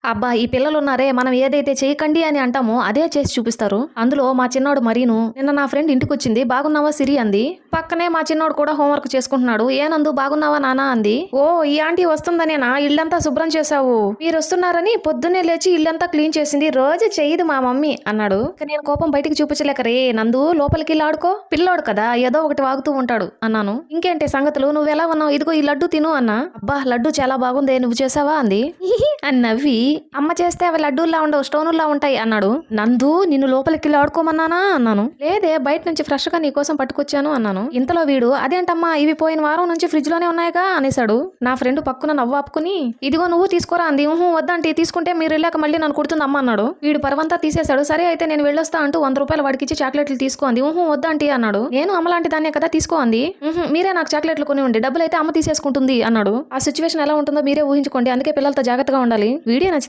అబ్బా! ఈ పిల్లలున్నారే, మనం ఏదైతే చేయకండి అని అంటామో అదే చేసి చూపిస్తారు. అందులో మా చిన్నోడు మరీను. నిన్న నా ఫ్రెండ్ ఇంటికొచ్చింది. బాగున్నావా సిరి అంది. పక్కనే మా చిన్నోడు కూడా హోంవర్క్ చేసుకుంటున్నాడు. ఏ నందు బాగున్నావా నాన్న అంది. ఓ ఈ ఆంటీ వస్తుందనేనా ఇల్లంతా శుభ్రం చేశావు? మీరొస్తున్నారని పొద్దున్నే లేచి ఇల్లంతా క్లీన్ చేసింది. రోజు చెయ్యదు మా మమ్మీ అన్నాడు. ఇక నేను కోపం బయటికి చూపించలేక రే నందు లోపలికి ఆడుకో, పిల్లోడు కదా ఏదో ఒకటి వాగుతూ ఉంటాడు అన్నాను. ఇంకేంటి సంగతులు, నువ్వెలా ఉన్నావు? ఇదిగో ఈ లడ్డు తిను అన్నా. అబ్బా లడ్డు చాలా బాగుందే, నువ్వు చేసావా అంది. అని నవ్వి అమ్మ చేస్తే అవి లడ్డూల్లా ఉండవు స్టోనుల్లా ఉంటాయి అన్నాడు. నందు నిన్ను లోపలికి ఆడుకోమన్నానా అన్నాను. లేదే బయట నుంచి ఫ్రెష్ గా నీ కోసం పట్టుకొచ్చాను అన్నాను. ఇంతలో వీడు అదేంటమ్మా ఇవి పోయిన వారం నుంచి ఫ్రిడ్జ్ లోనే ఉన్నాయిగా అనేసాడు. నా ఫ్రెండ్ పక్కన నవ్వు ఆపుకుని ఇదిగో నువ్వు తీసుకోరా అంది. వద్దంటే తీసుకుంటే మీరు వెళ్ళాక మళ్ళీ నన్ను కుడుతుంది అమ్మ అన్నాడు. వీడు పరవంతా తీసేశాడు. సరే అయితే నేను వెళ్ళొస్తా అంటూ 100 రూపాయలు వాడికిచ్చి చాక్లెట్లు తీసుకో అంది. వద్దంటీ అన్నాడు. నేను అమ్మలాంటి దాన్నే కదా తీసుకో అంది. మీరే నాకు చాక్లెట్లు కొని ఉండి డబ్బులు అయితే అమ్మ తీసేసుకుంటుంది అన్నాడు. ఆ సిచ్యువేషన్ ఎలా ఉంటుందో మీరే ఊహించుకోండి. అందుకే పిల్లలతో జాగ్రత్తగా ఉండాలి. వీడియో